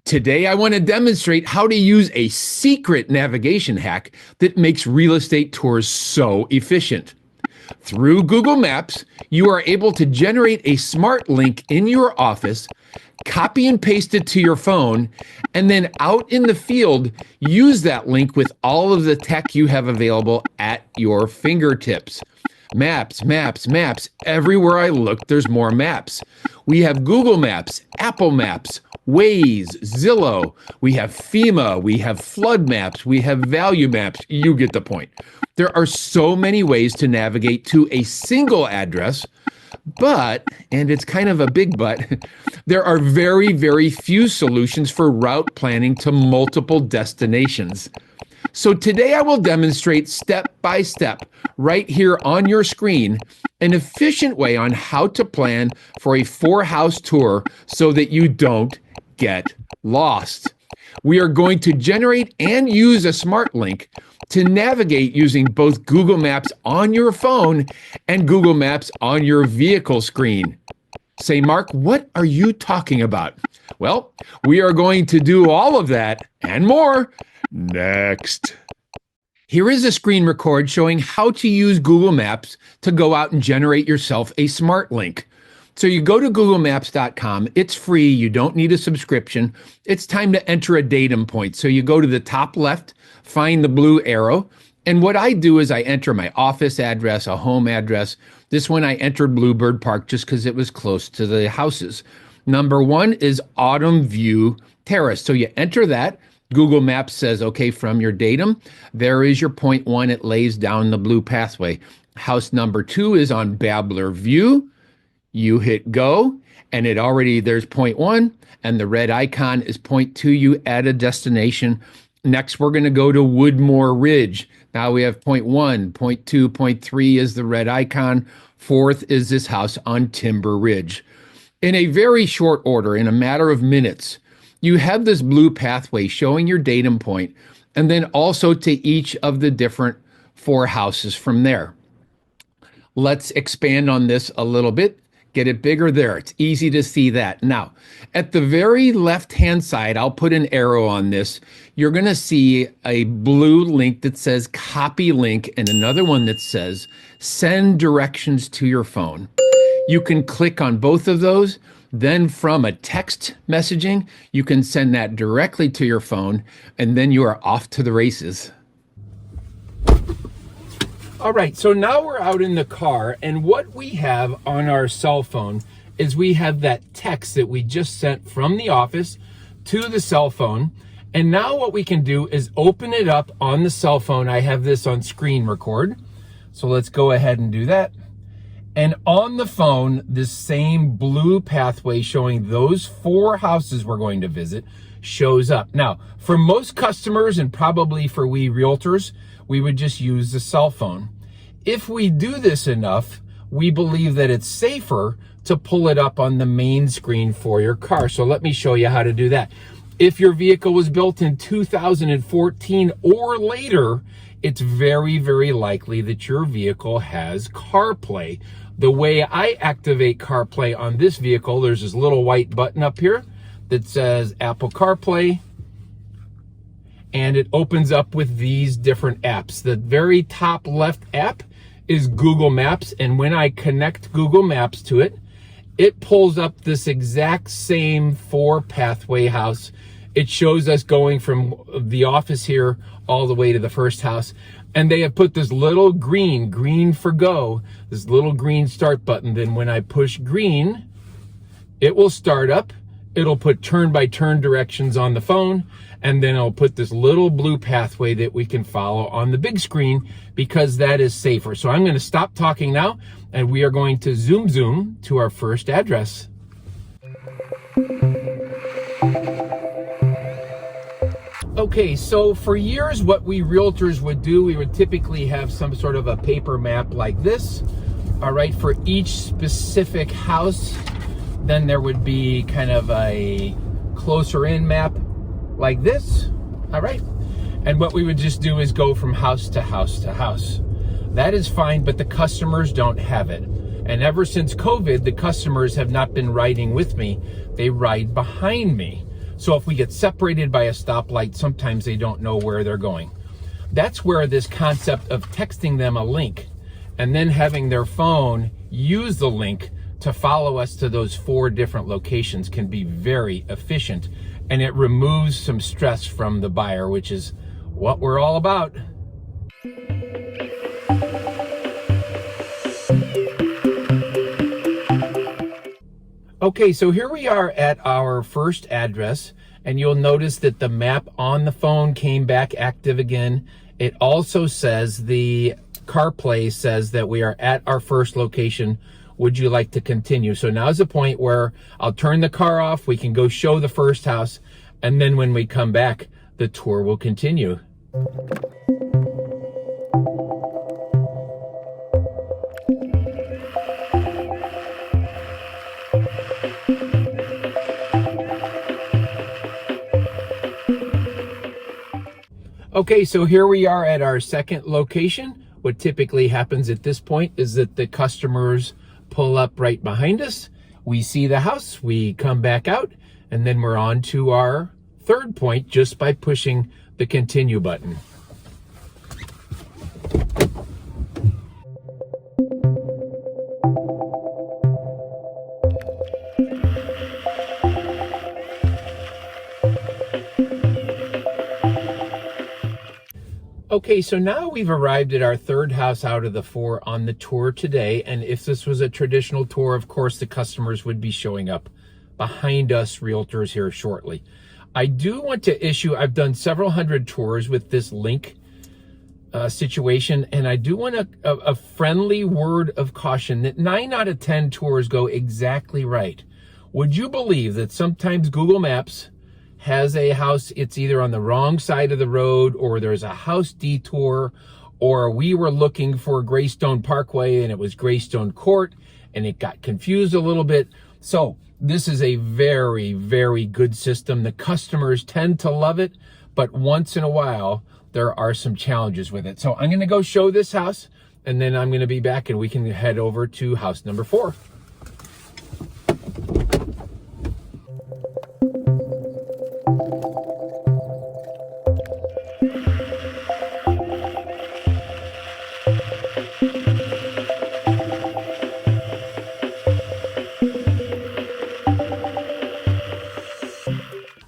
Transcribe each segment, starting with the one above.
Today, I want to demonstrate how to use a secret navigation hack that makes real estate tours so efficient. Through Google Maps, you are able to generate a smart link in your office, copy and paste it to your phone, and then out in the field, use that link with all of the tech you have available at your fingertips. Maps, maps, maps. Everywhere I look, there's more maps. We have Google Maps, Apple Maps, Waze, Zillow. We have FEMA. We have flood maps. We have value maps. You get the point. There are so many ways to navigate to a single address, but, and it's kind of a big but, there are very, very few solutions for route planning to multiple destinations. So today I will demonstrate step by step, right here on your screen, an efficient way on how to plan for a 4-house tour so that you don't get lost. We are going to generate and use a smart link to navigate using both Google Maps on your phone and Google Maps on your vehicle screen. Say, Mark, what are you talking about? Well, we are going to do all of that and more next. Here is a screen record showing how to use Google Maps to go out and generate yourself a smart link. So you go to googlemaps.com. It's free. You don't need a subscription. It's time to enter a datum point. So you go to the top left, find the blue arrow. And what I do is I enter my office address, a home address. This one I entered Bluebird Park just because it was close to the houses. Number 1 is Autumn View Terrace. So you enter that. Google Maps says, okay, from your datum, there is your point 1. It lays down the blue pathway. House number 2 is on Babbler View. You hit go, and there's point 1, and the red icon is point 2. You add a destination. Next, we're going to go to Woodmore Ridge. Now we have point 1, point 2, point 3 is the red icon. 4th is this house on Timber Ridge. In a very short order, in a matter of minutes, you have this blue pathway showing your datum point, and then also to each of the different 4 houses from there. Let's expand on this a little bit. Get it bigger there. It's easy to see that. Now, at the very left-hand side, I'll put an arrow on this. You're going to see a blue link that says copy link and another one that says send directions to your phone. You can click on both of those. Then from a text messaging, you can send that directly to your phone, and then you are off to the races. All right, so now we're out in the car, and what we have on our cell phone is we have that text that we just sent from the office to the cell phone. And now what we can do is open it up on the cell phone. I have this on screen record. So let's go ahead and do that. And on the phone, this same blue pathway showing those 4 houses we're going to visit shows up. Now, for most customers and probably for we realtors, we would just use the cell phone. If we do this enough, we believe that it's safer to pull it up on the main screen for your car. So let me show you how to do that. If your vehicle was built in 2014 or later, it's very, very likely that your vehicle has CarPlay. The way I activate CarPlay on this vehicle, there's this little white button up here that says Apple CarPlay, and it opens up with these different apps. The very top left app is Google Maps, and when I connect Google Maps to it, it pulls up this exact same 4 pathway house. It shows us going from the office here all the way to the first house. And they have put this little green for go, this little green start button. Then when I push green, it will start up. It'll put turn-by-turn directions on the phone, and then it'll put this little blue pathway that we can follow on the big screen because that is safer. So I'm going to stop talking now, and we are going to zoom to our first address. Okay, so for years, what we realtors would do, we would typically have some sort of a paper map like this, all right, for each specific house. Then there would be kind of a closer in map like this, all right? And what we would just do is go from house to house to house. That is fine, but the customers don't have it. And ever since COVID, the customers have not been riding with me. They ride behind me. So if we get separated by a stoplight, sometimes they don't know where they're going. That's where this concept of texting them a link and then having their phone use the link to follow us to those 4 different locations can be very efficient, and it removes some stress from the buyer, which is what we're all about. Okay, so here we are at our first address, and you'll notice that the map on the phone came back active again. It also says, the CarPlay says that we are at our first location. Would you like to continue? So now's the point where I'll turn the car off, we can go show the first house, and then when we come back, the tour will continue. Okay, so here we are at our second location. What typically happens at this point is that the customers pull up right behind us. We see the house, we come back out, and then we're on to our third point just by pushing the continue button. Okay, so now we've arrived at our third house out of the 4 on the tour today. And if this was a traditional tour, of course, the customers would be showing up behind us realtors here shortly. I do want to issue, I've done several hundred tours with this link situation, and I do want a friendly word of caution that 9 out of 10 tours go exactly right. Would you believe that sometimes Google Maps has a house, it's either on the wrong side of the road, or there's a house detour, or we were looking for Greystone Parkway and it was Greystone Court, and it got confused a little bit. So this is a very, very good system. The customers tend to love it, but once in a while, there are some challenges with it. So I'm gonna go show this house, and then I'm gonna be back and we can head over to house number 4.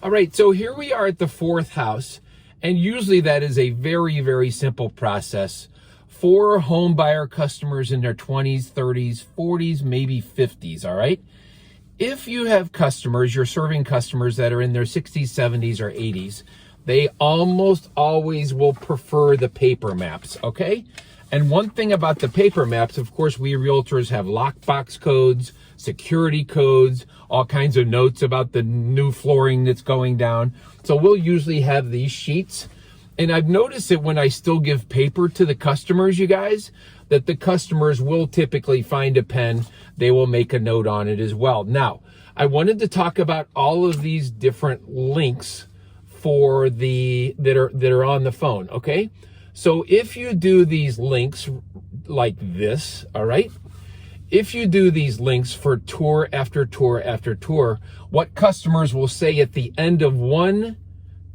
All right, so here we are at the 4th house, and usually that is a very, very simple process for home buyer customers in their 20s, 30s, 40s, maybe 50s, all right? If you have customers, you're serving customers that are in their 60s, 70s, or 80s, they almost always will prefer the paper maps, okay? And one thing about the paper maps, of course, we realtors have lockbox codes, security codes, all kinds of notes about the new flooring that's going down. So we'll usually have these sheets. And I've noticed that when I still give paper to the customers, you guys, that the customers will typically find a pen. They will make a note on it as well. Now, I wanted to talk about all of these different links for that are on the phone, okay? So if you do these links like this, all right? If you do these links for tour after tour after tour, what customers will say at the end of one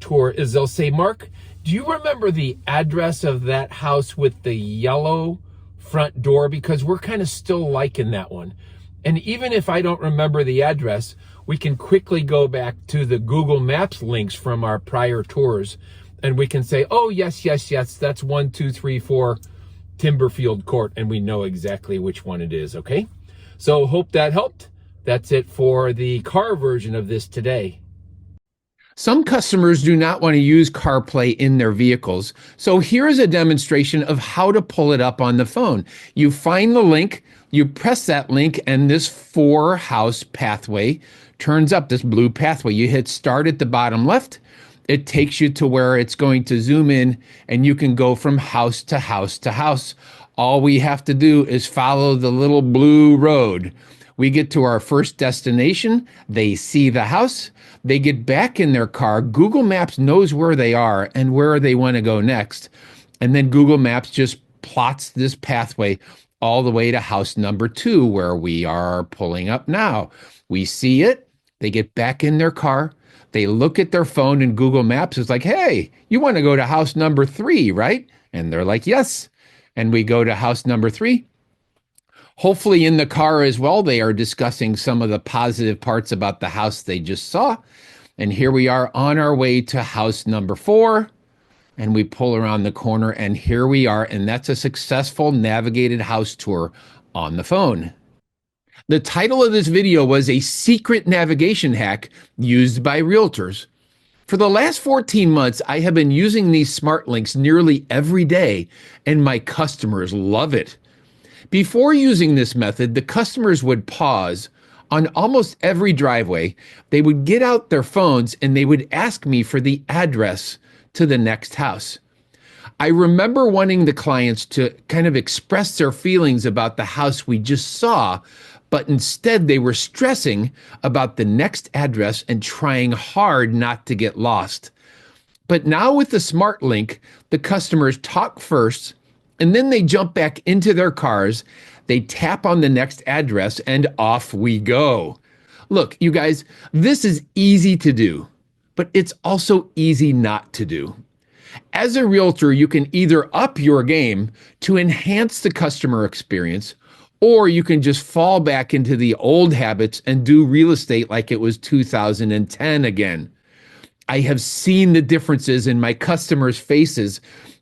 tour is they'll say, Mark, do you remember the address of that house with the yellow front door? Because we're kind of still liking that one. And even if I don't remember the address, we can quickly go back to the Google Maps links from our prior tours, and we can say, oh, yes, that's 1234 Timberfield Court, and we know exactly which one it is, okay? So hope that helped. That's it for the car version of this today. Some customers do not want to use CarPlay in their vehicles, so here's a demonstration of how to pull it up on the phone. You find the link, you press that link, and this 4-house pathway turns up, this blue pathway. You hit start at the bottom left. It takes you to where it's going to zoom in, and you can go from house to house to house. All we have to do is follow the little blue road. We get to our first destination. They see the house. They get back in their car. Google Maps knows where they are and where they want to go next. And then Google Maps just plots this pathway all the way to house number 2, where we are pulling up now. We see it. They get back in their car. They look at their phone and Google Maps. It's like, hey, you want to go to house number 3, right? And they're like, yes. And we go to house number 3. Hopefully, in the car as well, they are discussing some of the positive parts about the house they just saw. And here we are on our way to house number 4. And we pull around the corner, and here we are. And that's a successful navigated house tour on the phone. The title of this video was A Secret Navigation Hack Used by Realtors. For the last 14 months, I have been using these smart links nearly every day, and my customers love it. Before using this method, the customers would pause on almost every driveway. They would get out their phones and they would ask me for the address to the next house. I remember wanting the clients to kind of express their feelings about the house we just saw, but instead they were stressing about the next address and trying hard not to get lost. But now with the smart link, the customers talk first, and then they jump back into their cars, they tap on the next address, and off we go. Look, you guys, this is easy to do, but it's also easy not to do. As a realtor, you can either up your game to enhance the customer experience, or you can just fall back into the old habits and do real estate like it was 2010 again. I have seen the differences in my customers' faces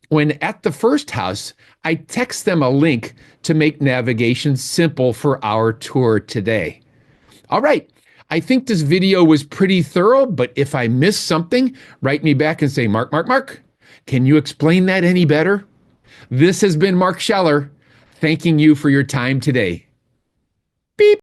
when at the first house, I text them a link to make navigation simple for our tour today. All right, I think this video was pretty thorough, but if I missed something, write me back and say, Mark, can you explain that any better? This has been Mark Scheller, thanking you for your time today.